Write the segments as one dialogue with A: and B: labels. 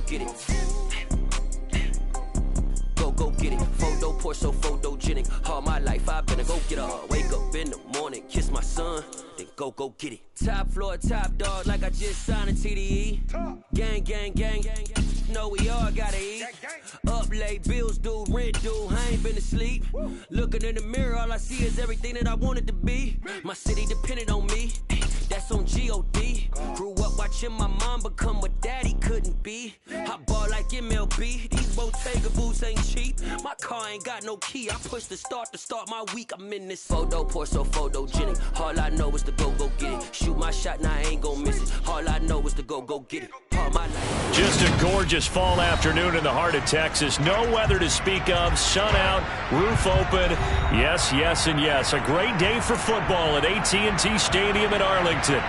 A: get it. Go get it. Photo poor, so photogenic. All my life I've been a go-getter. Wake up in the morning, kiss my son, then go get it. Top floor, top dog, like I just signed a TDE. Gang, gang, gang, gang, gang. Know we all gotta eat. Up late, bills due, rent due, I ain't been asleep. Looking in the mirror, all I see is everything that I wanted to be. My city depended on me, that's on G.O.D. Grew up watching my mom become what daddy couldn't be. I ball like MLB, these Bottega boots ain't cheap. My car ain't got no key, I push the start to start my week. I'm in this photo poor, so photogenic. All I know is to go get it. Shoot my shot, now I ain't gon' miss it. All I know is to go get it. All my life.
B: Just a gorgeous fall afternoon in the heart of Texas. No weather to speak of, sun out, roof open. Yes, yes, and yes. A great day for football at AT&T Stadium in Arlington.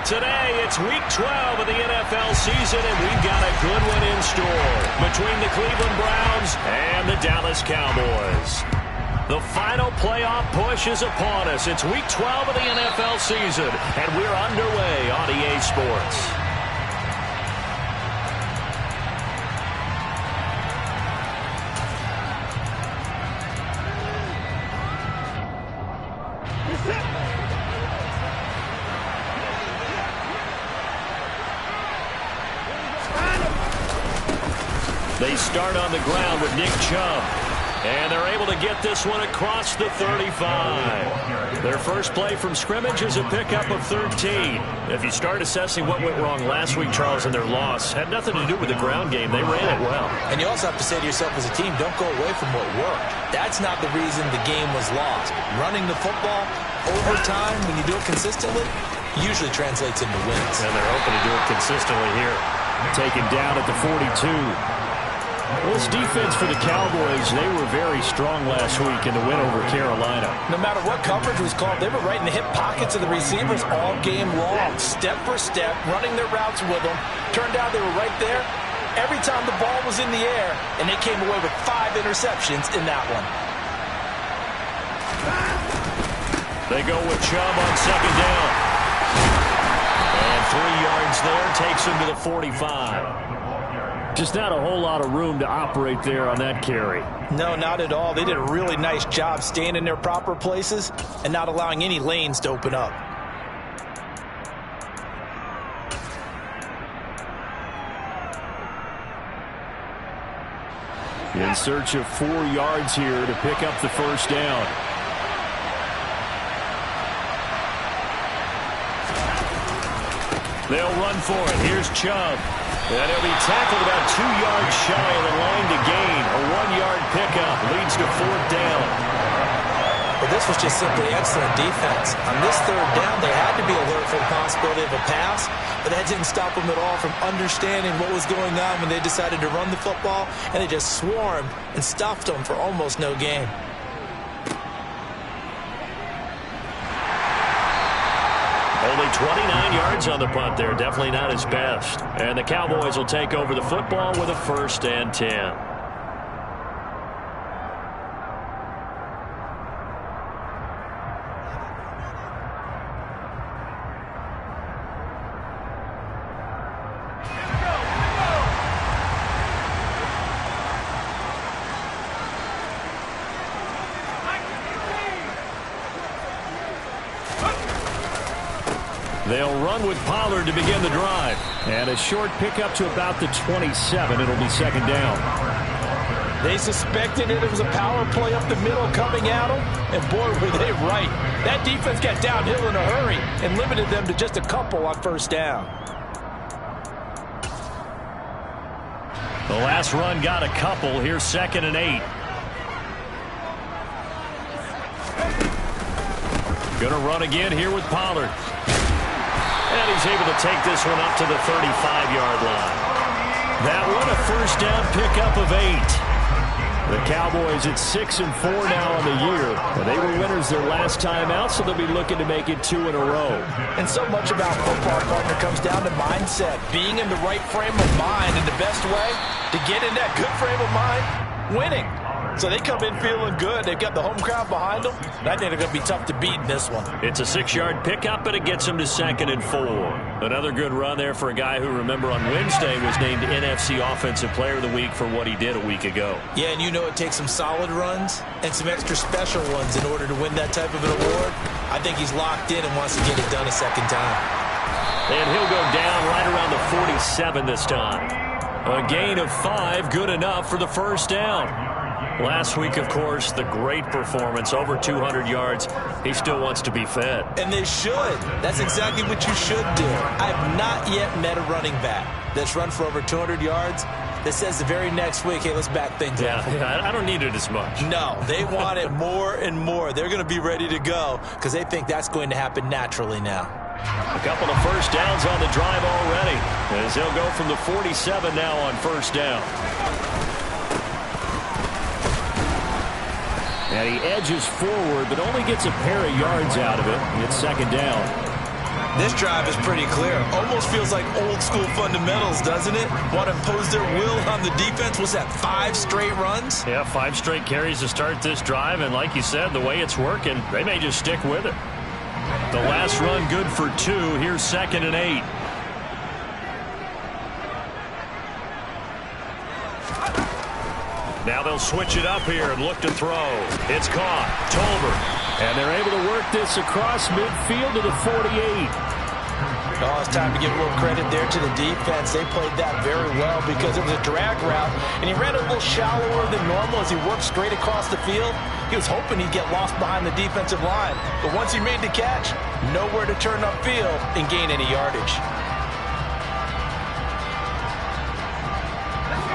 B: Today, it's Week 12 of the NFL season, and we've got a good one in store between the Cleveland Browns and the Dallas Cowboys. The final playoff push is upon us. It's Week 12 of the NFL season, and we're underway on EA Sports. They start on the ground with Nick Chubb. And they're able to get this one across the 35. Their first play from scrimmage is a pickup of 13. If you start assessing what went wrong last week, Charles, in their loss, had nothing to do with the ground game. They ran it well.
C: And you also have to say to yourself as a team, don't go away from what worked. That's not the reason the game was lost. Running the football over time, when you do it consistently, usually translates into wins.
B: And they're hoping to do it consistently here. Taken down at the 42. This defense for the Cowboys, they were very strong last week in the win over Carolina.
C: No matter what coverage was called, they were right in the hip pockets of the receivers all game long, step for step, running their routes with them. Turned out they were right there every time the ball was in the air, and they came away with 5 interceptions in that one.
B: They go with Chubb on second down. And 3 yards there, takes him to the 45. Just not a whole lot of room to operate there on that carry.
C: No, not at all. They did a really nice job staying in their proper places and not allowing any lanes to open up.
B: In search of 4 yards here to pick up the first down. They'll run for it. Here's Chubb. And he'll be tackled about 2 yards shy of the line to gain. A 1-yard pickup leads to 4th down.
C: But this was just simply excellent defense. On this 3rd down, they had to be alert for the possibility of a pass, but that didn't stop them at all from understanding what was going on when they decided to run the football, and they just swarmed and stuffed them for almost no gain.
B: Only 29 yards on the punt there. Definitely not his best. And the Cowboys will take over the football with a 1st and 10. They'll run with Pollard to begin the drive. And a short pickup to about the 27. It'll be 2nd down.
C: They suspected it was a power play up the middle coming at them, and boy, were they right. That defense got downhill in a hurry and limited them to just a couple on 1st down.
B: The last run got a couple. Here's 2nd and 8. Gonna run again here with Pollard. And he's able to take this one up to the 35-yard line. That one a 1st down pickup of 8. The Cowboys at 6-4 now on the year. And they were winners their last time out, so they'll be looking to make it 2 in a row.
C: And so much about football, partner, comes down to mindset. Being in the right frame of mind, and the best way to get in that good frame of mind, winning. So they come in feeling good. They've got the home crowd behind them. I think they're going to be tough to beat in this one.
B: It's a 6-yard pickup, and it gets them to 2nd and 4. Another good run there for a guy who, remember, on Wednesday was named NFC Offensive Player of the Week for what he did a week ago.
C: Yeah, and you know it takes some solid runs and some extra special ones in order to win that type of an award. I think he's locked in and wants to get it done a second time.
B: And he'll go down right around the 47 this time. A gain of 5, good enough for the first down. Last week, of course, the great performance, over 200 yards. He still wants to be fed.
C: And they should. That's exactly what you should do. I have not yet met a running back that's run for over 200 yards that says the very next week, hey, let's back things up.
B: Yeah, I don't need it as much.
C: No, they want it more and more. They're going to be ready to go because they think that's going to happen naturally now.
B: A couple of first downs on the drive already, as they'll go from the 47 now on first down. And he edges forward, but only gets a pair of yards out of it. It's 2nd down.
C: This drive is pretty clear. Almost feels like old school fundamentals, doesn't it? Want to impose their will on the defense. Was that 5 straight runs?
B: Yeah, 5 straight carries to start this drive. And like you said, the way it's working, they may just stick with it. The last run good for 2. Here's 2nd and 8. Now they'll switch it up here and look to throw. It's caught. Tolbert. And they're able to work this across midfield to the 48.
C: Oh, it's time to give a little credit there to the defense. They played that very well because it was a drag route, and he ran a little shallower than normal as he worked straight across the field. He was hoping he'd get lost behind the defensive line, but once he made the catch, nowhere to turn upfield and gain any yardage.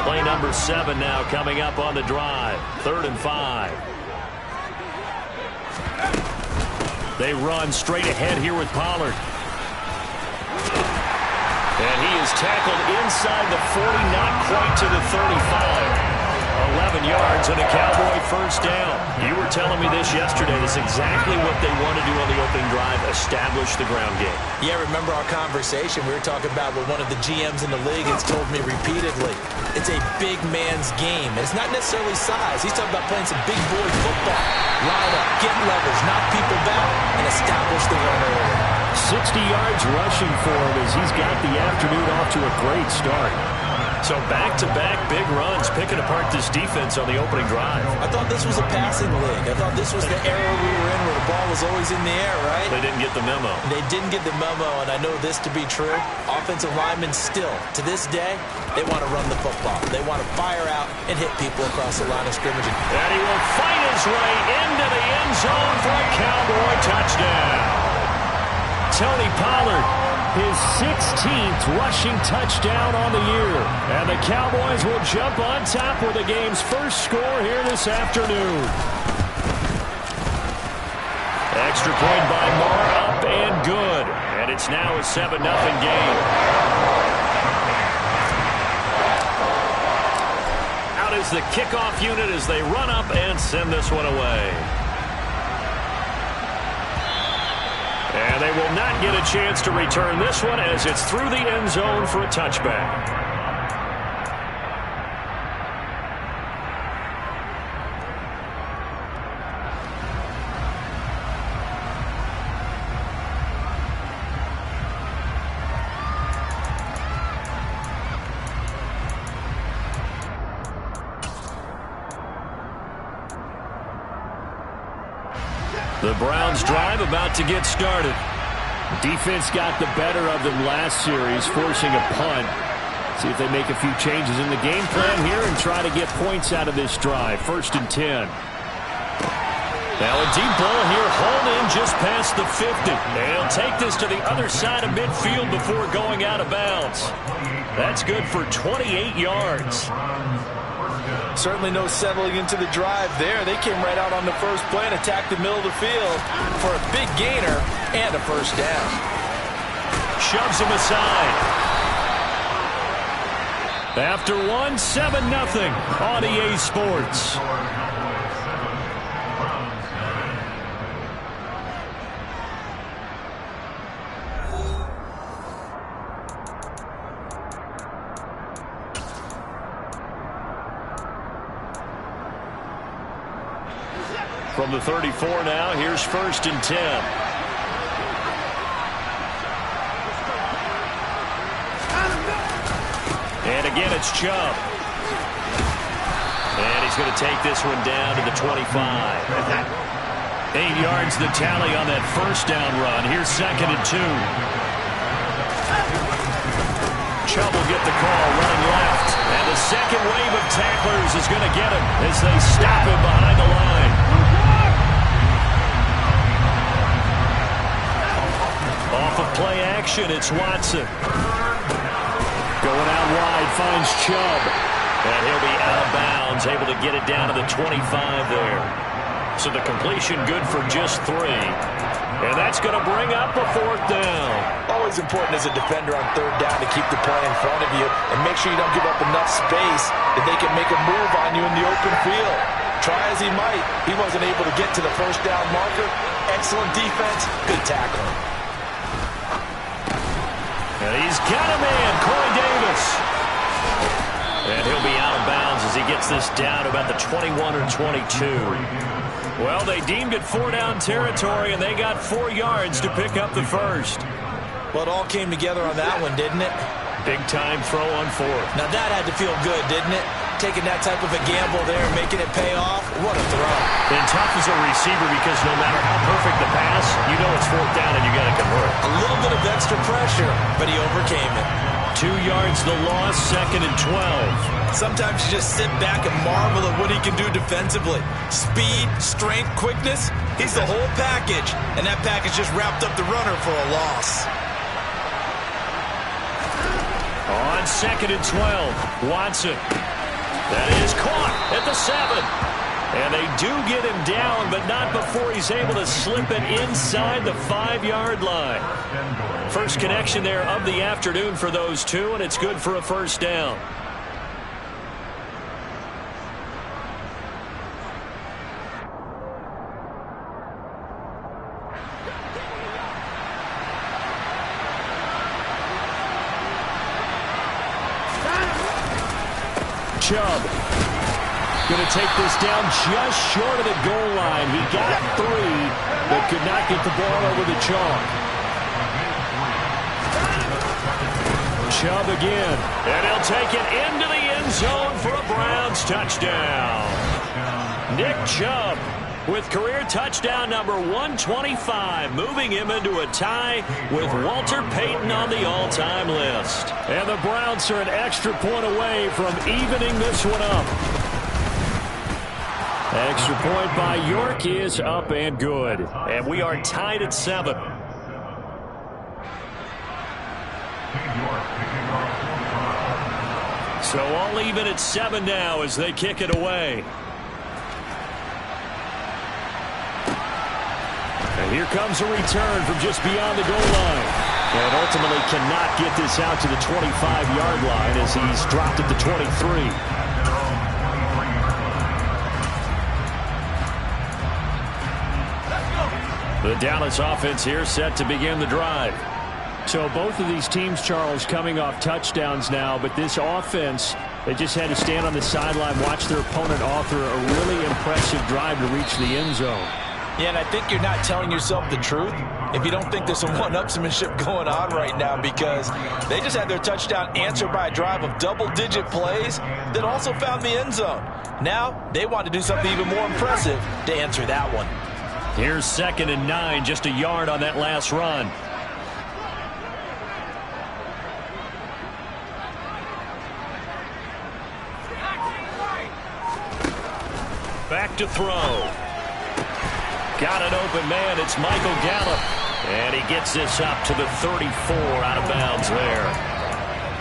B: Play number 7 now coming up on the drive. 3rd and 5. They run straight ahead here with Pollard. And he is tackled inside the 40, not quite to the 35. 11 yards and a Cowboy first down. You were telling me this yesterday. That's exactly what they want to do on the opening drive, establish the ground game.
C: Yeah, remember our conversation. We were talking about what one of the GMs in the league has told me repeatedly. It's a big man's game. And it's not necessarily size. He's talking about playing some big boy football. Line up, get leverage, knock people back, and establish the run early.
B: 60 yards rushing for him as he's got the afternoon off to a great start. So back-to-back big runs, picking apart this defense on the opening drive.
C: I thought this was a passing league. I thought this was the era we were in where the ball was always in the air, right?
B: They didn't get the memo.
C: They didn't get the memo, and I know this to be true. Offensive linemen still, to this day, they want to run the football. They want to fire out and hit people across the line of scrimmage.
B: And he will fight his way into the end zone for a Cowboy touchdown. Tony Pollard, his 16th rushing touchdown on the year. And the Cowboys will jump on top with the game's first score here this afternoon. Extra point by Moore, up and good. And it's now a 7-0 game. Out is the kickoff unit as they run up and send this one away. And they will not get a chance to return this one as it's through the end zone for a touchback. The Browns drive about to get started. Defense got the better of them last series, forcing a punt. See if they make a few changes in the game plan here and try to get points out of this drive. 1st and 10. Now a deep ball here, hauled in just past the 50. They'll take this to the other side of midfield before going out of bounds. That's good for 28 yards.
C: Certainly no settling into the drive there. They came right out on the first play and attacked the middle of the field for a big gainer and a first down.
B: Shoves him aside. After one, 7-0 on EA Sports. From the 34 now, here's 1st and 10. And again, it's Chubb. And he's going to take this one down to the 25. 8 yards the tally on that 1st down run. Here's 2nd and 2. Chubb will get the call running left. And the second wave of tacklers is going to get him as they stop him behind the line. Off of play action, it's Watson. Going out wide, finds Chubb. And he'll be out of bounds, able to get it down to the 25 there. So the completion good for just 3. And that's going to bring up a 4th down.
C: Always important as a defender on 3rd down to keep the play in front of you and make sure you don't give up enough space that they can make a move on you in the open field. Try as he might, he wasn't able to get to the 1st down marker. Excellent defense, good tackling.
B: And he's got a man, Corey Davis. And he'll be out of bounds as he gets this down to about the 21 or 22. Well, they deemed it 4-down territory, and they got 4 yards to pick up the 1st.
C: Well, it all came together on that one, didn't it?
B: Big-time throw on 4th.
C: Now, that had to feel good, didn't it? Taking that type of a gamble there and making it pay off. What a throw.
B: And tough as a receiver because no matter how perfect the pass, you know it's 4th down and you got to convert.
C: A little bit of extra pressure, but he overcame it.
B: 2 yards the loss, 2nd and 12.
C: Sometimes you just sit back and marvel at what he can do defensively. Speed, strength, quickness, he's the whole package. And that package just wrapped up the runner for a loss.
B: On 2nd and 12, Watson. That is caught at the 7. And they do get him down, but not before he's able to slip it inside the 5-yard line. First connection there of the afternoon for those two, and it's good for a 1st down. Chubb going to take this down just short of the goal line. He got 3, but could not get the ball over the chalk. Chubb again, and he'll take it into the end zone for a Browns touchdown. Nick Chubb with career touchdown number 125, moving him into a tie with Walter Payton on the all-time list. And the Browns are an extra point away from evening this one up. Extra point by York is up and good. And we are tied at 7. So all even at 7 now as they kick it away. And here comes a return from just beyond the goal line. And ultimately cannot get this out to the 25-yard line as he's dropped at the 23. The Dallas offense here set to begin the drive. So both of these teams, Charles, coming off touchdowns now, but this offense, they just had to stand on the sideline, watch their opponent author a really impressive drive to reach the end zone.
C: Yeah, and I think you're not telling yourself the truth if you don't think there's some one-upsmanship going on right now, because they just had their touchdown answered by a drive of double-digit plays that also found the end zone. Now they want to do something even more impressive to answer that one.
B: Here's 2nd and 9, just a yard on that last run. Back to throw. Got an open man. It's Michael Gallup. And he gets this up to the 34 out of bounds there.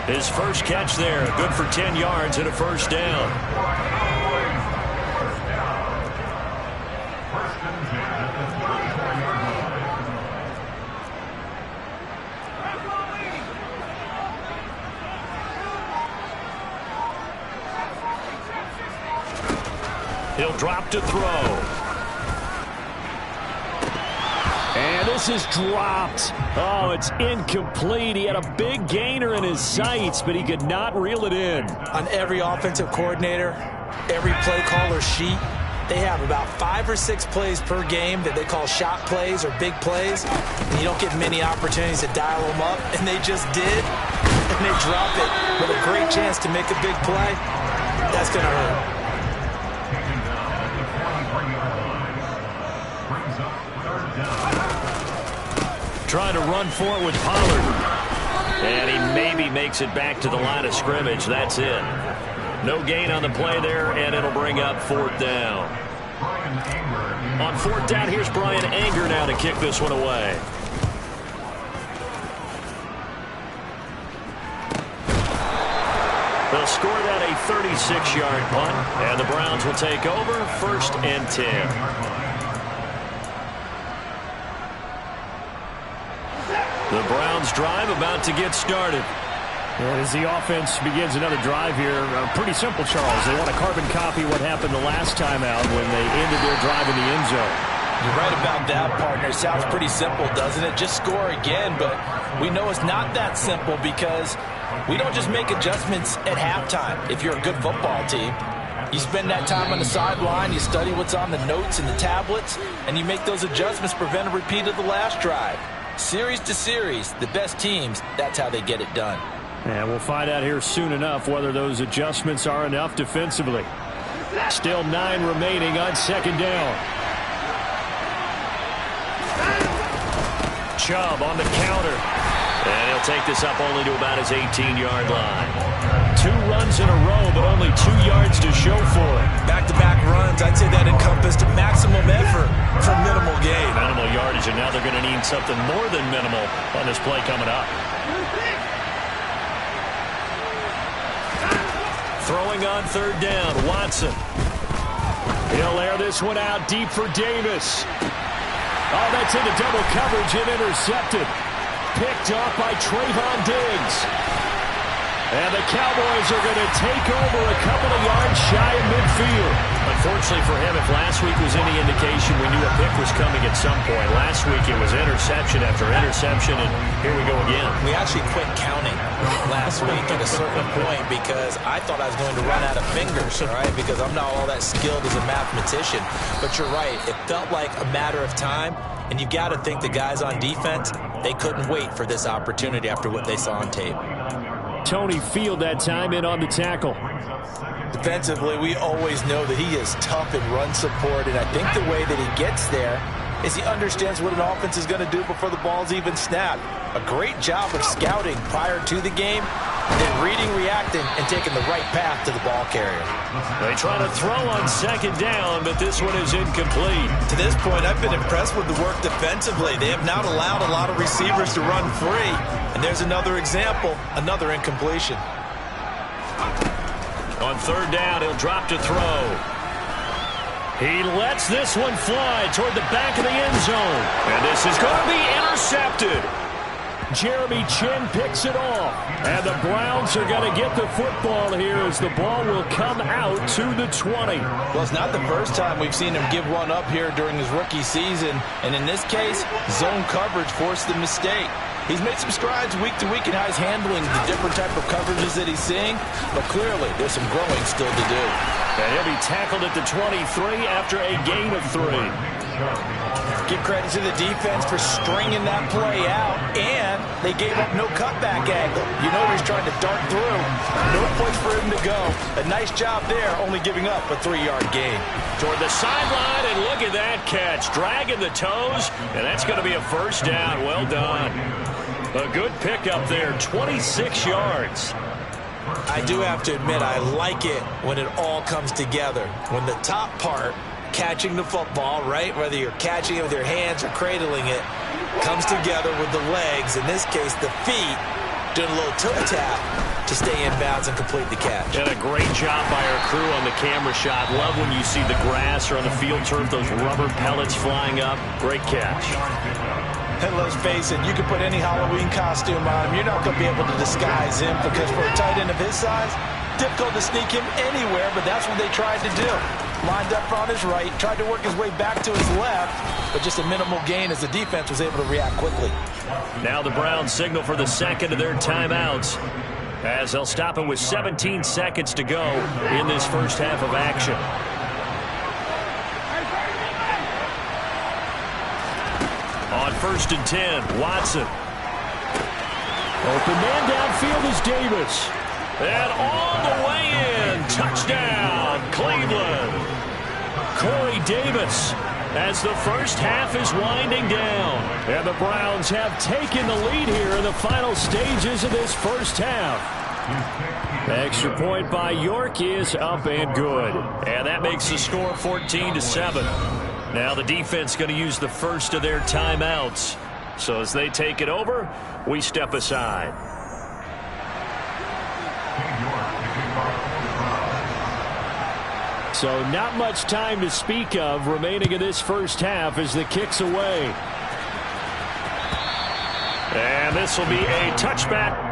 B: His first catch there, good for 10 yards and a 1st down. He'll drop to throw. And this is dropped. Oh, it's incomplete. He had a big gainer in his sights, but he could not reel it in.
C: On every offensive coordinator, every play caller sheet, they have about 5 or 6 plays per game that they call shot plays or big plays. And you don't get many opportunities to dial them up, and they just did. And they drop it with a great chance to make a big play. That's going to hurt.
B: Trying to run for it with Pollard. And he maybe makes it back to the line of scrimmage. That's it. No gain on the play there, and it'll bring up 4th down. On 4th down, here's Brian Anger now to kick this one away. They'll score that a 36-yard punt, and the Browns will take over 1st and 10. The Browns drive about to get started.
D: And as the offense begins another drive here, pretty simple, Charles. They want to carbon copy what happened the last time out when they ended their drive in the end zone.
C: You're right about that, partner. It sounds pretty simple, doesn't it? Just score again, but we know it's not that simple because we don't just make adjustments at halftime if you're a good football team. You spend that time on the sideline, you study what's on the notes and the tablets, and you make those adjustments to prevent a repeat of the last drive. Series to series, the best teams, that's how they get it done.
D: And we'll find out here soon enough whether those adjustments are enough defensively. Still 9 remaining on 2nd down.
B: Chubb on the counter. And he'll take this up only to about his 18-yard line. 2 runs in a row, but only 2 yards to show for it.
C: Back-to-back runs, I'd say that encompassed maximum effort for minimal gain.
B: Minimal yardage, and now they're going to need something more than minimal on this play coming up. Throwing on 3rd down, Watson.
D: He'll air this one out deep for Davis. Oh, that's into double coverage and intercepted. Picked off by Trayvon Diggs. And the Cowboys are going to take over a couple of yards shy of midfield.
B: Unfortunately for him, if last week was any indication, we knew a pick was coming at some point. Last week it was interception after interception, and here we go again.
C: We actually quit counting last week at a certain point because I thought I was going to run out of fingers, all right, because I'm not all that skilled as a mathematician. But you're right, it felt like a matter of time, and you've got to think the guys on defense, they couldn't wait for this opportunity after what they saw on tape.
D: Tony Field that time in on the tackle.
C: Defensively, we always know that he is tough in run support, and I think the way that he gets there is he understands what an offense is going to do before the ball's even snapped. A great job of scouting prior to the game, then reading, reacting, and taking the right path to the ball carrier.
B: They try to throw on 2nd down, but this one is incomplete.
C: To this point, I've been impressed with the work defensively. They have not allowed a lot of receivers to run free. And there's another example, another incompletion.
B: On 3rd down, he'll drop to throw.
D: He lets this one fly toward the back of the end zone.
B: And this is going to be intercepted.
D: Jeremy Chinn picks it off. And the Browns are going to get the football here as the ball will come out to the 20.
C: Well, it's not the first time we've seen him give one up here during his rookie season. And in this case, zone coverage forced the mistake. He's made some strides week to week in how he's handling the different type of coverages that he's seeing. But clearly, there's some growing still to do.
B: And he'll be tackled at the 23 after a gain of 3.
C: Give credit to the defense for stringing that play out, and they gave up no cutback angle. You know he's trying to dart through. No place for him to go. A nice job there, only giving up a 3-yard gain.
B: Toward the sideline, and look at that catch. Dragging the toes, and that's going to be a 1st down. Well done. A good pickup there, 26 yards.
C: I do have to admit, I like it when it all comes together. When the top part, catching the football, right, whether you're catching it with your hands or cradling it, comes together with the legs, in this case the feet, doing a little toe tap to stay in bounds and complete the catch.
B: And a great job by our crew on the camera shot. Love when you see the grass or on the field turf, those rubber pellets flying up. Great catch.
C: And let's face it, you can put any Halloween costume on him. You're not going to be able to disguise him because for a tight end of his size, difficult to sneak him anywhere, but that's what they tried to do. Lined up on his right, tried to work his way back to his left, but just a minimal gain as the defense was able to react quickly.
B: Now the Browns signal for the second of their timeouts as they'll stop him with 17 seconds to go in this first half of action. on 1st and 10. Watson.
D: Open man downfield is Davis.
B: And all the way in. Touchdown, Cleveland. Corey Davis as the first half is winding down.
D: And the Browns have taken the lead here in the final stages of this first half.
B: Extra point by York is up and good. And that makes the score 14-7. Now the defense going to use the first of their timeouts. So as they take it over, we step aside.
D: So not much time to speak of remaining in this first half as the kick's away.
B: And this will be a touchback.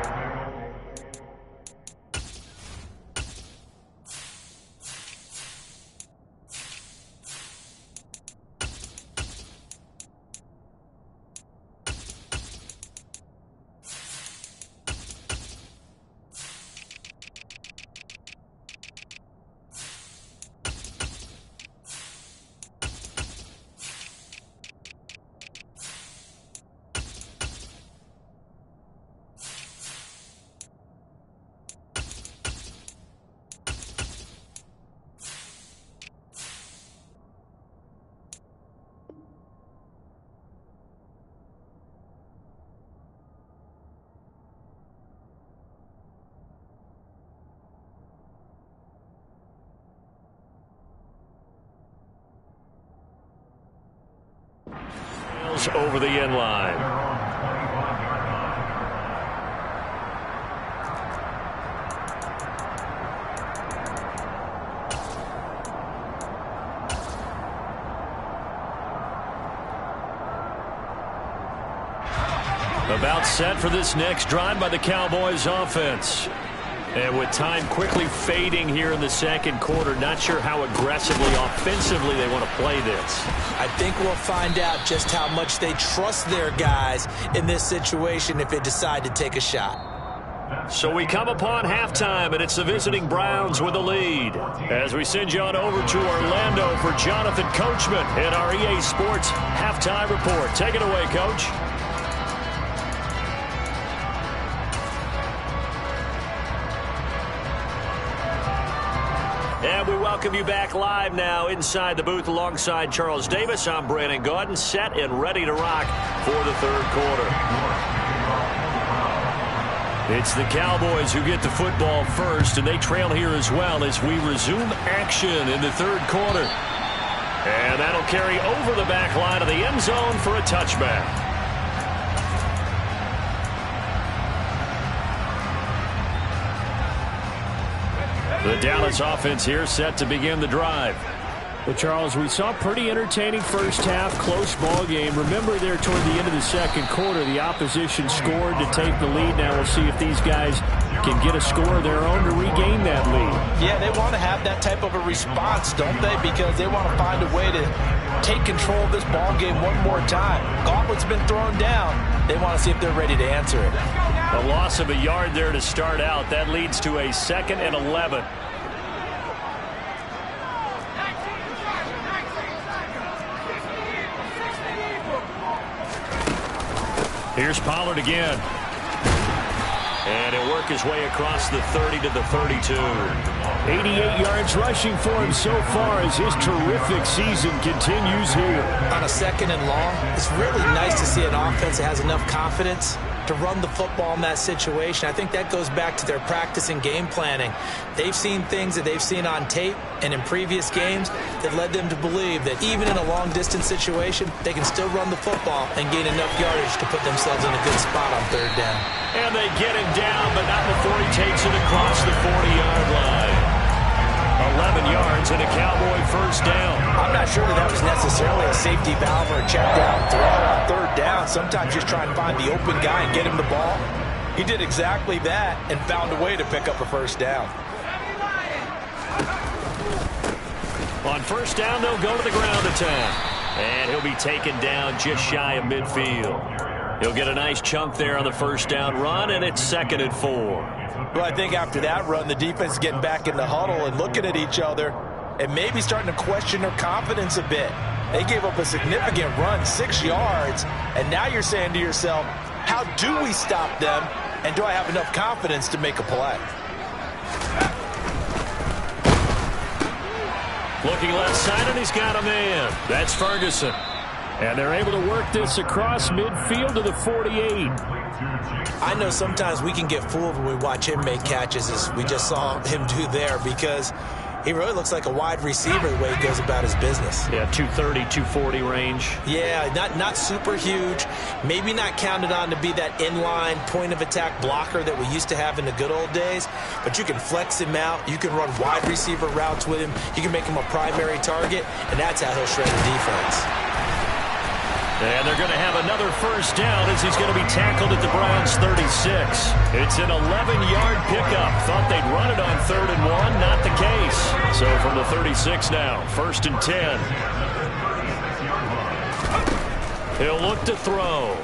B: Over the end line. About set for this next drive by the Cowboys offense. And with time quickly fading here in the second quarter, not sure how aggressively, offensively they want to play this.
C: I think we'll find out just how much they trust their guys in this situation if they decide to take a shot.
B: So we come upon halftime, and it's the visiting Browns with the lead. As we send you on over to Orlando for Jonathan Coachman in our EA Sports Halftime Report. Take it away, Coach. And we welcome you back live now inside the booth alongside Charles Davis. I'm Brandon Gaudin, set and ready to rock for the third quarter. It's the Cowboys who get the football first, and they trail here as well as we resume action in the third quarter. And that'll carry over the back line of the end zone for a touchback. The Dallas offense here set to begin the drive.
D: Well, Charles, we saw a pretty entertaining first half, close ball game. Remember there toward the end of the second quarter, the opposition scored to take the lead. Now we'll see if these guys can get a score of their own to regain that lead.
C: Yeah, they want to have that type of a response, don't they? Because they want to find a way to take control of this ball game one more time. Gauntlet's been thrown down. They want to see if they're ready to answer it.
B: A loss of a yard there to start out. That leads to a 2nd and 11. Here's Pollard again. And he'll work his way across the 30 to the 32.
D: 88 yards rushing for him so far as his terrific season continues here.
C: On a 2nd and long, it's really nice to see an offense that has enough confidence to run the football in that situation. I think that goes back to their practice and game planning. They've seen things that they've seen on tape and in previous games that led them to believe that even in a long-distance situation, they can still run the football and gain enough yardage to put themselves in a good spot on 3rd down.
B: And they get him down, but not before he takes it across the 40-yard line. 11 yards and a Cowboy first down.
C: I'm not sure that was necessarily a safety valve or a check down throw on 3rd down. Sometimes just try and find the open guy and get him the ball. He did exactly that and found a way to pick up a first down.
B: On first down, they'll go to the ground attack. And he'll be taken down just shy of midfield. He'll get a nice chunk there on the first down run, and it's 2nd and 4.
C: Well, I think after that run, the defense is getting back in the huddle and looking at each other and maybe starting to question their confidence a bit. They gave up a significant run, 6 yards, and now you're saying to yourself, how do we stop them, and do I have enough confidence to make a play?
B: Looking left side, and he's got a man. That's Ferguson. And they're able to work this across midfield to the 48.
C: I know sometimes we can get fooled when we watch him make catches, as we just saw him do there, because he really looks like a wide receiver the way he goes about his business.
B: Yeah, 230, 240 range.
C: Yeah, not super huge. Maybe not counted on to be that inline point-of-attack blocker that we used to have in the good old days, but you can flex him out. You can run wide receiver routes with him. You can make him a primary target, and that's how he'll shred the defense.
B: And they're going to have another first down as he's going to be tackled at the Browns' 36. It's an 11-yard pickup. Thought they'd run it on 3rd and 1. Not the case. So from the 36 now, 1st and 10. He'll look to throw.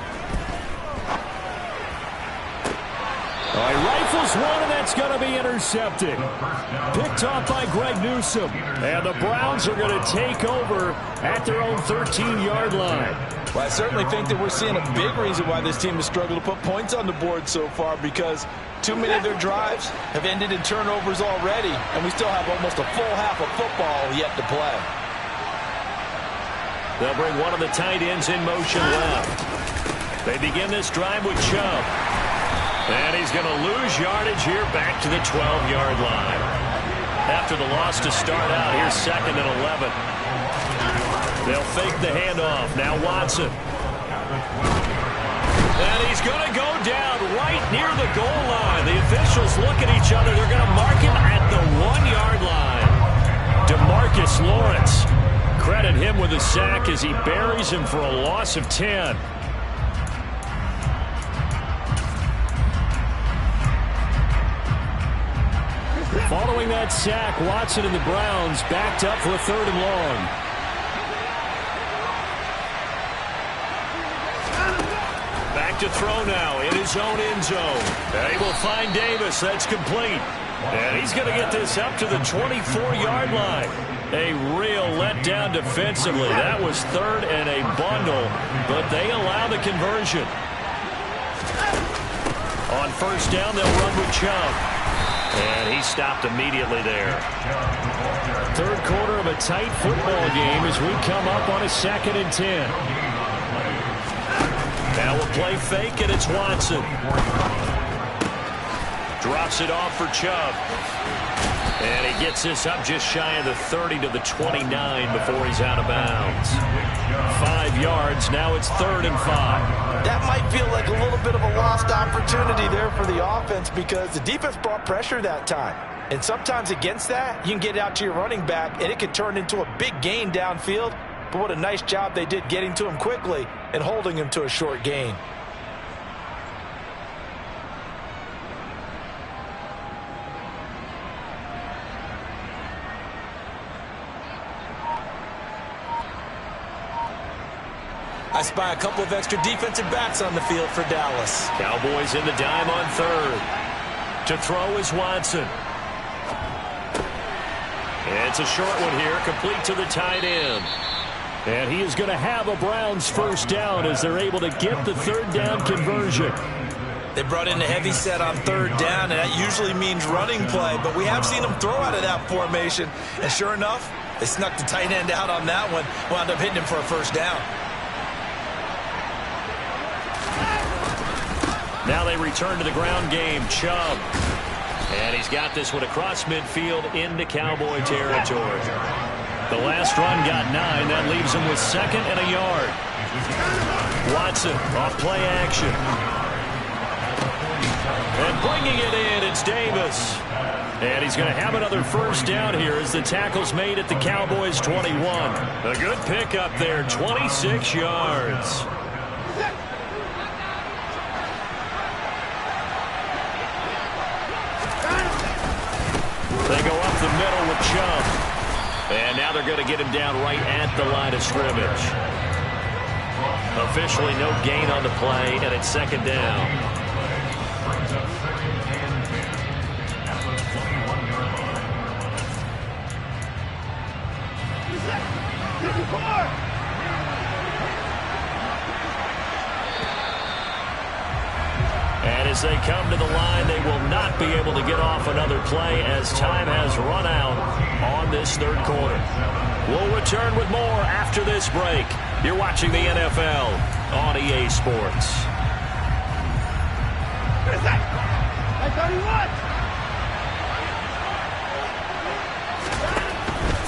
B: All right, rifles one, and that's going to be intercepted. Picked off by Greg Newsome. And the Browns are going to take over at their own 13-yard line.
C: Well, I certainly think that we're seeing a big reason why this team has struggled to put points on the board so far, because too many of their drives have ended in turnovers already, and we still have almost a full half of football yet to play.
B: They'll bring one of the tight ends in motion left. They begin this drive with Chubb. And he's going to lose yardage here back to the 12-yard line. After the loss to start out, here's 2nd and 11. They'll fake the handoff. Now Watson. And he's going to go down right near the goal line. The officials look at each other. They're going to mark him at the 1-yard line. DeMarcus Lawrence. Credit him with a sack as he buries him for a loss of 10. Following that sack, Watson and the Browns backed up for a 3rd and long. Back to throw now in his own end zone. And he will find Davis. That's complete. And he's going to get this up to the 24-yard line. A real letdown defensively. That was 3rd and a bundle, but they allow the conversion. On 1st down, they'll run with Chubb. And he stopped immediately there. 3rd quarter of a tight football game as we come up on a 2nd and 10. Now we'll play fake, and it's Watson. Drops it off for Chubb. And he gets this up just shy of the 30 to the 29 before he's out of bounds. 5 yards. Now it's 3rd and 5.
C: That might feel like a little bit of a lost opportunity there for the offense, because the defense brought pressure that time. And sometimes against that, you can get out to your running back, and it can turn into a big gain downfield. But what a nice job they did getting to him quickly and holding him to a short gain. I spy a couple of extra defensive backs on the field for Dallas.
B: Cowboys in the dime on 3rd. To throw is Watson. It's a short one here, complete to the tight end. And he is going to have a Browns first down as they're able to get the 3rd down conversion.
C: They brought in a heavy set on 3rd down, and that usually means running play, but we have seen them throw out of that formation. And sure enough, they snuck the tight end out on that one, wound up hitting him for a first down.
B: Now they return to the ground game. Chubb. And he's got this one across midfield into Cowboy territory. The last run got 9. That leaves him with 2nd and a yard. Watson off play action. And bringing it in, it's Davis. And he's going to have another first down here as the tackle's made at the Cowboys' 21. A good pickup there, 26 yards. They go up the middle with Chubb. And now they're going to get him down right at the line of scrimmage. Officially no gain on the play, and it's 2nd down. they come to the line, they will not be able to get off another play as time has run out on this third quarter. We'll return with more after this break. You're watching the NFL on EA Sports.
E: What is that? I thought he was.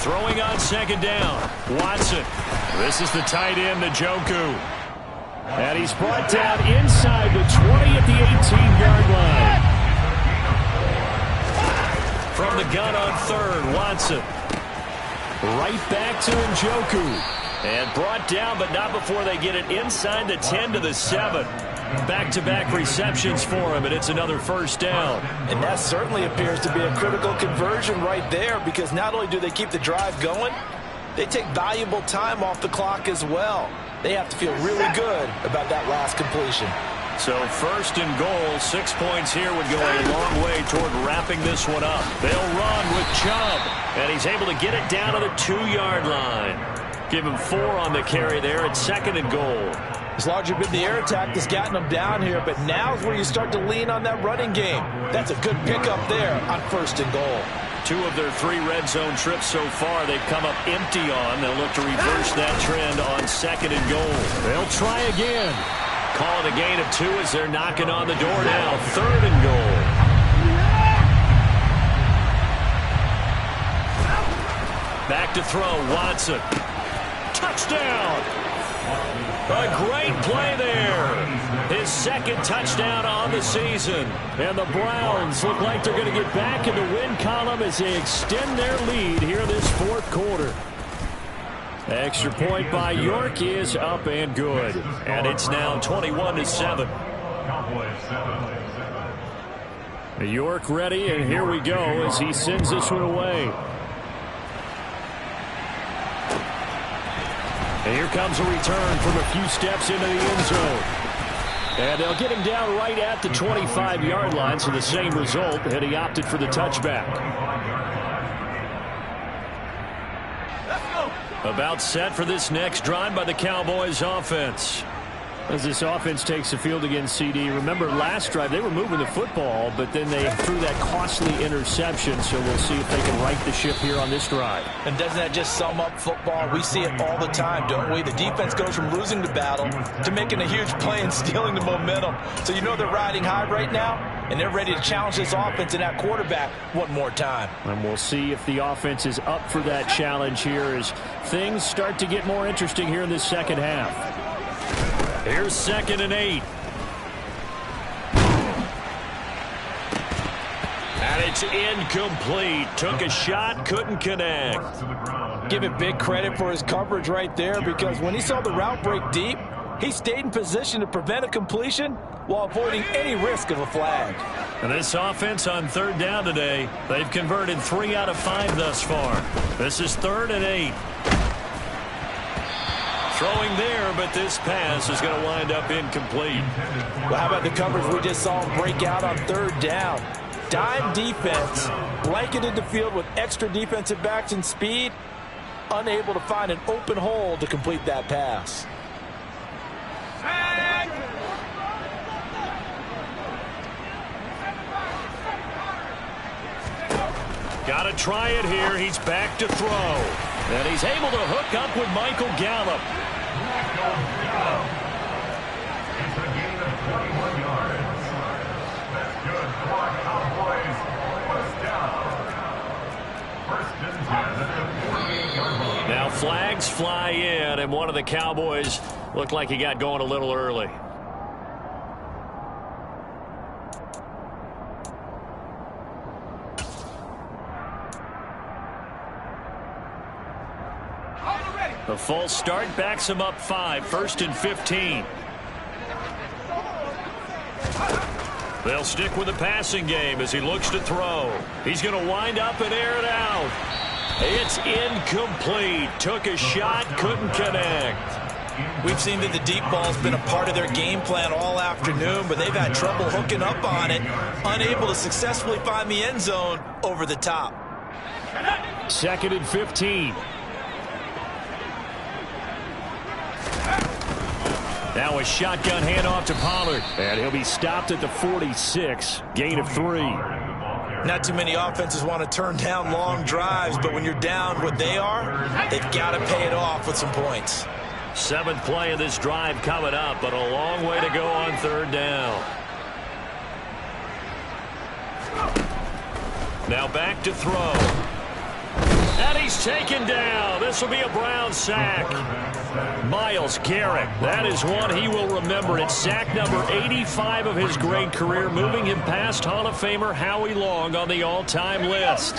B: Throwing on second down. Watson. This is the tight end, Njoku. And he's brought down inside the 20 at the 18-yard line. From the gun on third, Watson. Right back to Njoku. And brought down, but not before they get it inside the 10 to the 7. Back-to-back receptions for him, and it's another first down.
C: And that certainly appears to be a critical conversion right there, because not only do they keep the drive going, they take valuable time off the clock as well. They have to feel really good about that last completion.
B: So first and goal, 6 points here would go a long way toward wrapping this one up. They'll run with Chubb, and he's able to get it down to the 2-yard line. Give him 4 on the carry there at second and goal.
C: It's largely been the air attack that's gotten them down here, but now's where you start to lean on that running game. That's a good pickup there on first and goal.
B: 2 of their 3 red zone trips so far they've come up empty on. They'll look to reverse that trend on second and goal. They'll try again. Call it a gain of 2 as they're knocking on the door now. Third and goal. Back to throw, Watson. Touchdown! A great play there. His second touchdown on the season. And the Browns look like they're going to get back in the win column as they extend their lead here this fourth quarter. Extra point by York is up and good. And it's now 21-7. York ready, and here we go as he sends this one away. And here comes a return from a few steps into the end zone. And they'll get him down right at the 25-yard line, so the same result, and he opted for the touchback. About set for this next drive by the Cowboys offense. As this offense takes the field against CD. Remember, last drive, they were moving the football, but then they threw that costly interception, so we'll see if they can right the ship here on this drive.
C: And doesn't that just sum up football? We see it all the time, don't we? The defense goes from losing the battle to making a huge play and stealing the momentum. So you know they're riding high right now, and they're ready to challenge this offense and that quarterback one more time.
B: And we'll see if the offense is up for that challenge here as things start to get more interesting here in this second half. Here's second and 8. And it's incomplete. Took a shot, couldn't connect.
C: Give it big credit for his coverage right there, because when he saw the route break deep, he stayed in position to prevent a completion while avoiding any risk of a flag.
B: And this offense on third down today, they've converted 3 out of 5 thus far. This is third and 8. Throwing there, but this pass is going to wind up incomplete.
C: Well, how about the coverage we just saw him break out on third down? Dime defense, blanketed the field with extra defensive backs and speed, unable to find an open hole to complete that pass.
B: Got to try it here. He's back to throw. And he's able to hook up with Michael Gallup.
E: It's a gain of 21 yards. That's good for Cowboys. First and 10 at the 48-yard line.
B: Now flags fly in, and one of the Cowboys looked like he got going a little early. The false start backs him up 5, first and 15. They'll stick with the passing game as he looks to throw. He's going to wind up and air it out. It's incomplete. Took a shot, couldn't connect.
C: We've seen that the deep ball's been a part of their game plan all afternoon, but they've had trouble hooking up on it, unable to successfully find the end zone over the top.
B: Second and 15. Now a shotgun handoff to Pollard. And he'll be stopped at the 46. Gain of 3.
C: Not too many offenses want to turn down long drives, but when you're down what they are, they've got to pay it off with some points.
B: 7th play of this drive coming up, but a long way to go on 3rd down. Now back to throw. And he's taken down. This will be a Brown sack. Myles Garrett, that is one he will remember. It's sack number 85 of his great career, moving him past Hall of Famer Howie Long on the all-time list.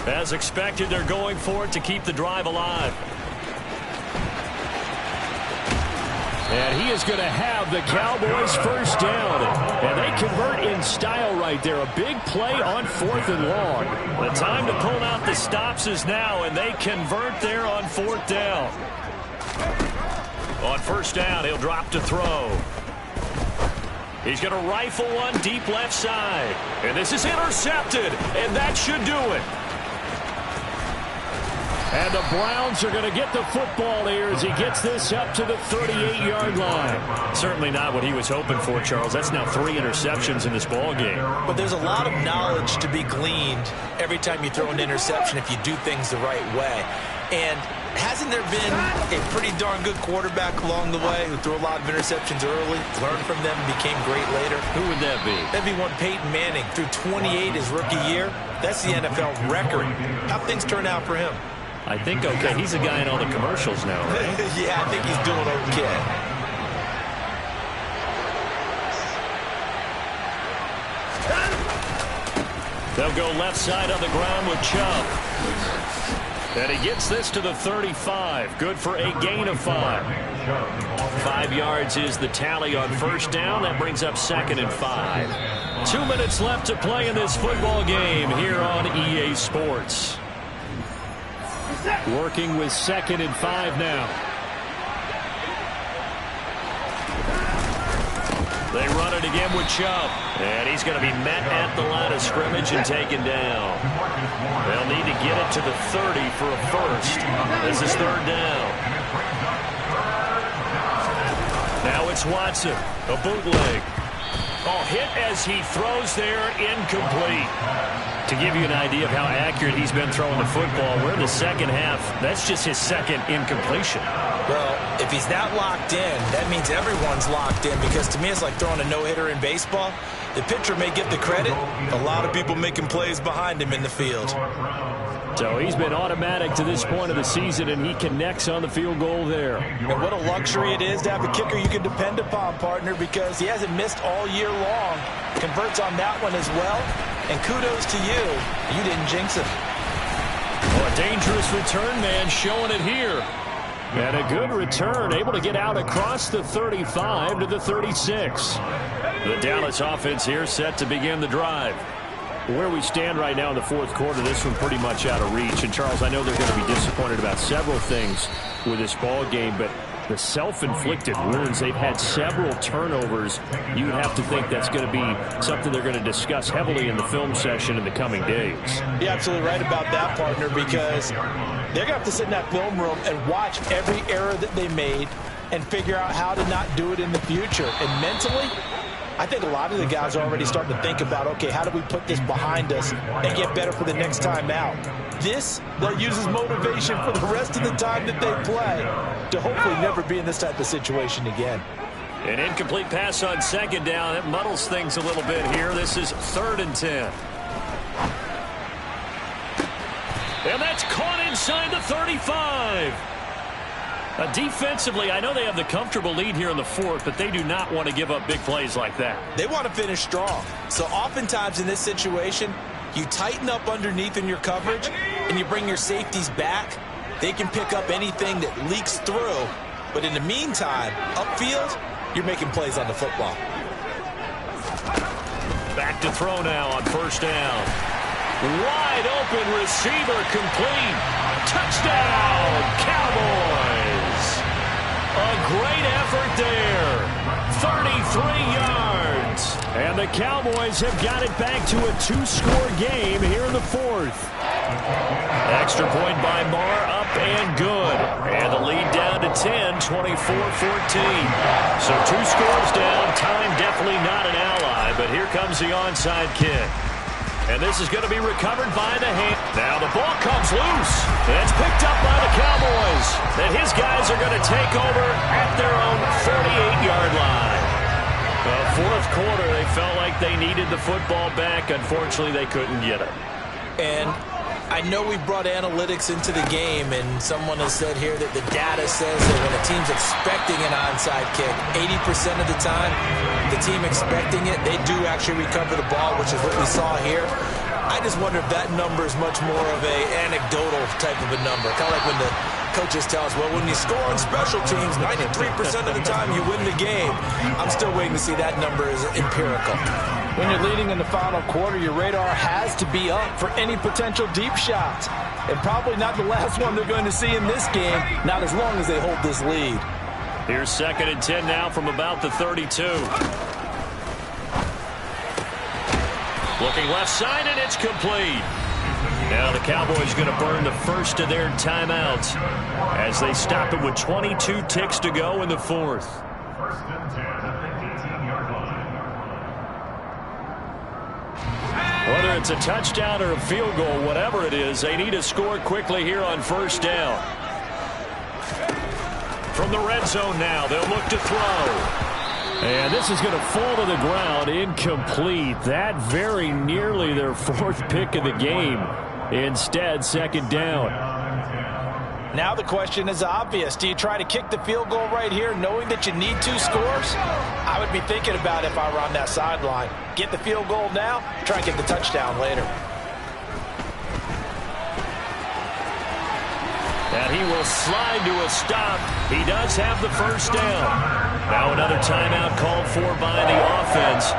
B: As expected, they're going for it to keep the drive alive. And he is going to have the Cowboys first down. And they convert in style right there. A big play on 4th and long. The time to pull out the stops is now, and they convert there on 4th down. On 1st down, he'll drop to throw. He's going to rifle one deep left side. And this is intercepted, and that should do it. And the Browns are going to get the football here as he gets this up to the 38-yard line. Certainly not what he was hoping for, Charles. That's now 3 interceptions in this ball game.
C: But there's a lot of knowledge to be gleaned every time you throw an interception if you do things the right way. And hasn't there been a pretty darn good quarterback along the way who threw a lot of interceptions early, learned from them, and became great later?
B: Who would that be?
C: That'd be one Peyton Manning. Threw 28 his rookie year. That's the NFL record. How'd things turn out for him?
B: I think okay. He's a guy in all the commercials now, right?
C: Yeah, I think he's doing okay.
B: They'll go left side on the ground with Chubb. And he gets this to the 35. Good for a gain of 5. 5 yards is the tally on 1st down. That brings up 2nd and 5. 2 minutes left to play in this football game here on EA Sports. Working with 2nd and 5 now. They run it again with Chubb. And he's going to be met at the line of scrimmage and taken down. They'll need to get it to the 30 for a first. This is 3rd down. Now it's Watson. A bootleg. Oh, hit as he throws there, incomplete. To give you an idea of how accurate he's been throwing the football, we're in the 2nd half. That's just his 2nd incompletion.
C: Well, if he's not locked in, that means everyone's locked in, because to me it's like throwing a no-hitter in baseball. The pitcher may get the credit. A lot of people making plays behind him in the field.
B: So he's been automatic to this point of the season, and he connects on the field goal there.
C: And what a luxury it is to have a kicker you can depend upon, partner, because he hasn't missed all year long. Converts on that one as well. And kudos to you. You didn't jinx him.
B: Well, a dangerous return man showing it here. And a good return, able to get out across the 35 to the 36. The Dallas offense here set to begin the drive. Where we stand right now in the 4th quarter, this one pretty much out of reach. And, Charles, I know they're going to be disappointed about several things with this ball game, but the self-inflicted wounds, they've had several turnovers. You would have to think that's going to be something they're going to discuss heavily in the film session in the coming days.
C: You're absolutely right about that, partner, because they're going to have to sit in that film room and watch every error that they made and figure out how to not do it in the future. And mentally, I think a lot of the guys are already starting to think about, okay, how do we put this behind us and get better for the next time out? This, they'll use as motivation for the rest of the time that they play to hopefully never be in this type of situation again.
B: An incomplete pass on 2nd down. That muddles things a little bit here. This is 3rd and 10. And that's caught inside the 35. Defensively, I know they have the comfortable lead here in the 4th, but they do not want to give up big plays like that.
C: They want to finish strong. So oftentimes in this situation, you tighten up underneath in your coverage and you bring your safeties back. They can pick up anything that leaks through. But in the meantime, upfield, you're making plays on the football.
B: Back to throw now on 1st down. Wide open receiver complete. Touchdown, Cowboys. A great effort there. 33 yards. And the Cowboys have got it back to a 2-score game here in the 4th. Extra point by Marr, up and good. And the lead down to 10, 24-14. So 2 scores down. Time definitely not an ally, but here comes the onside kick. And this is going to be recovered by the hand. Now the ball comes loose. And it's picked up by the Cowboys. And his guys are going to take over at their own 48-yard line. Fourth quarter, they felt like they needed the football back. Unfortunately, they couldn't get it.
C: And I know we brought analytics into the game, and someone has said here that the data says that when a team's expecting an onside kick, 80% of the time, the team expecting it, they do actually recover the ball, which is what we saw here. I just wonder if that number is much more of a anecdotal type of a number. Kind of like when the coaches tell us, well, when you score on special teams, 93% of the time you win the game. I'm still waiting to see that number is empirical.
F: When you're leading in the final quarter, your radar has to be up for any potential deep shots. And probably not the last one they're going to see in this game, not as long as they hold this lead.
B: Here's 2nd and 10 now from about the 32. Looking left side, and it's complete. Now the Cowboys going to burn the first of their timeouts as they stop it with 22 ticks to go in the fourth.
E: 1st and 10 at the 18-yard line.
B: Whether it's a touchdown or a field goal, whatever it is, they need to score quickly here on 1st down. From the red zone now, they'll look to throw. And this is going to fall to the ground, incomplete. That very nearly their 4th pick of the game. Instead, 2nd down.
F: Now the question is obvious. Do you try to kick the field goal right here knowing that you need 2 scores? I would be thinking about it if I were on that sideline. Get the field goal now, try and get the touchdown later.
B: And he will slide to a stop. He does have the 1st down. Now another timeout called for by the offense.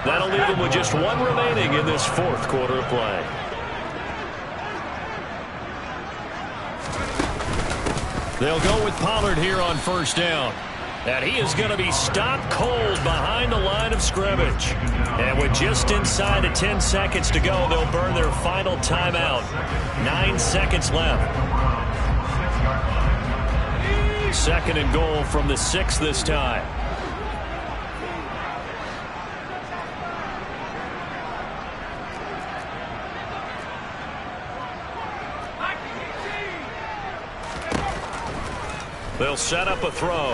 B: That'll leave them with just 1 remaining in this 4th quarter of play. They'll go with Pollard here on 1st down. And he is going to be stopped cold behind the line of scrimmage. And with just inside of 10 seconds to go, they'll burn their final timeout. 9 seconds left. 2nd and goal from the 6 this time. They'll set up a throw.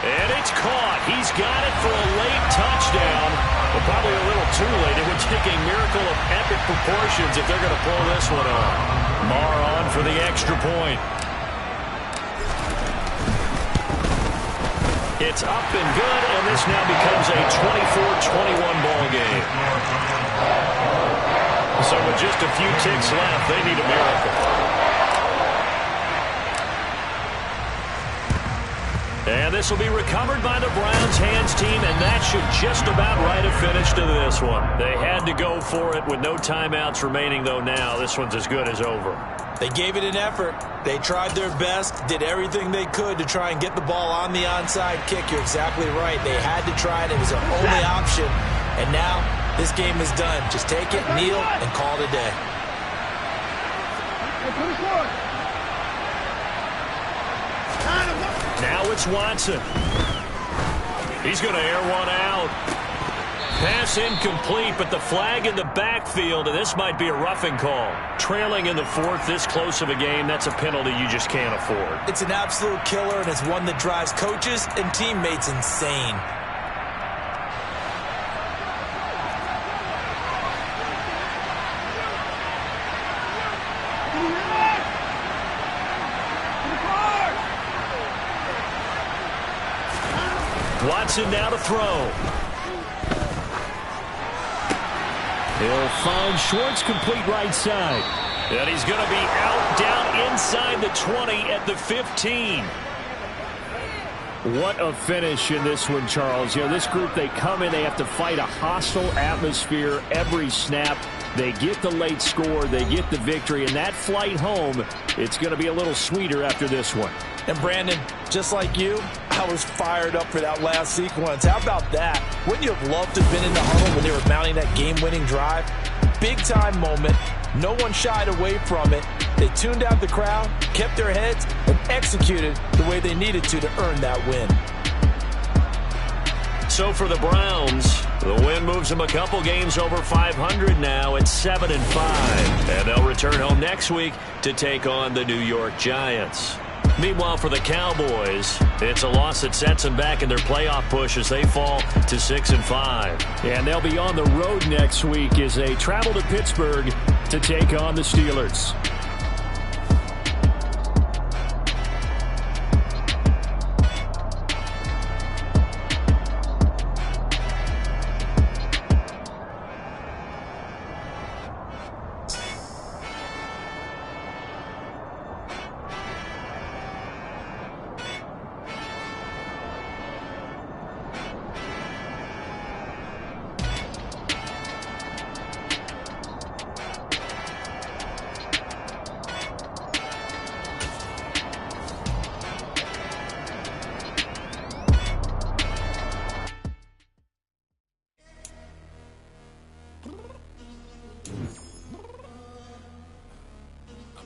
B: And it's caught. He's got it for a late touchdown. But probably a little too late. It would take a miracle of epic proportions if they're going to pull this one off. Marr on for the extra point. It's up and good, and this now becomes a 24-21 ball game. So with just a few ticks left, they need a miracle. And this will be recovered by the Browns hands team, and that should just about write a finish to this one. They had to go for it with no timeouts remaining, though now this one's as good as over.
C: They gave it an effort. They tried their best, did everything they could to try and get the ball on the onside kick. You're exactly right. They had to try it. It was their only option. And now this game is done. Just take it, kneel, and call it a day.
B: Now it's Watson. He's going to air one out. Pass incomplete, but the flag in the backfield, and this might be a roughing call. Trailing in the 4th, this close of a game, that's a penalty you just can't afford.
C: It's an absolute killer, and it's one that drives coaches and teammates insane.
B: Watson now to throw. He'll find Schwartz complete right side. And he's going to be out, down inside the 20 at the 15. What a finish in this one, Charles. You know, this group, they come in, they have to fight a hostile atmosphere every snap. They get the late score, they get the victory, and that flight home, it's going to be a little sweeter after this one.
F: And Brandon, just like you, I was fired up for that last sequence. How about that? Wouldn't you have loved to have been in the huddle when they were mounting that game-winning drive? Big-time moment. No one shied away from it. They tuned out the crowd, kept their heads, and executed the way they needed to earn that win.
B: So for the Browns, the win moves them a couple games over 500 now at 7-5. And they'll return home next week to take on the New York Giants. Meanwhile, for the Cowboys, it's a loss that sets them back in their playoff push as they fall to 6-5.
D: And they'll be on the road next week as they travel to Pittsburgh to take on the Steelers.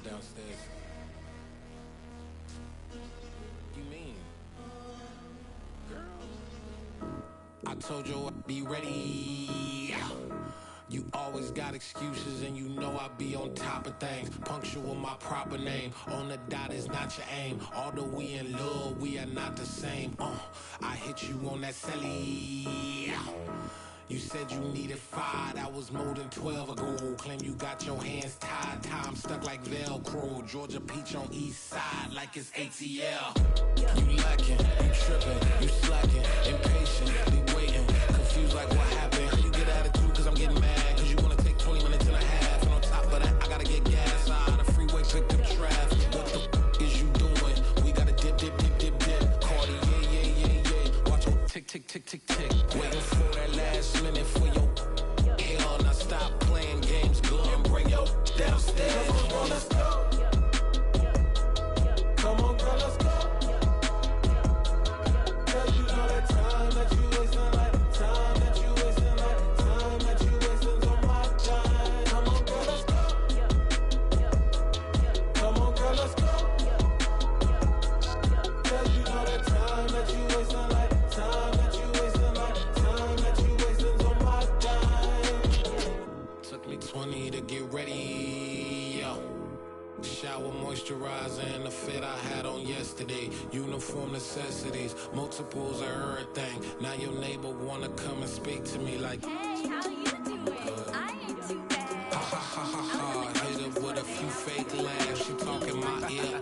G: Downstairs. You mean? Girl, I told you I'd be ready. You always got excuses and you know I be on top of things. Punctual with my proper name. On the dot is not your aim. Although we in love, we are not the same. I hit you on that celly. You said you needed 5, that was more than 12 ago. Claim you got your hands tied, time stuck like Velcro. Georgia Peach on east side like it's ATL. You lacking, you tripping, you slacking, impatient, be waiting, confused like what happened. You get attitude cause I'm getting mad, cause you wanna take 20 minutes and a half. And on top of that, I gotta get gas out of the freeway, picked up traffic. What the f is you doing? We gotta dip, dip, dip, dip, dip. Cardi, yeah. Watch your tick, tick, tick, tick, tick. Waiting for that last minute for your hell. Now stop playing games, go and bring your downstairs. Come on, let's go. Come on, girl, let's go. Cause you know that time that you wasting, like time that you wasting, like time that you wasting on my time. Come on, girl, let's go. Come on, girl, let's go. Cause you know that time that you wasting, like time that you wasting, like time that you wasting on my time. Took me 20 to get ready, yo. Shower moisturizer and the fit I had on yesterday. Uniform necessities, multiples of everything. Now your neighbor wanna come and speak to me like,
H: hey, how you doing? I ain't too bad.
G: ha ha ha ha ha. Hit her with a few fake laughs. She talking my ear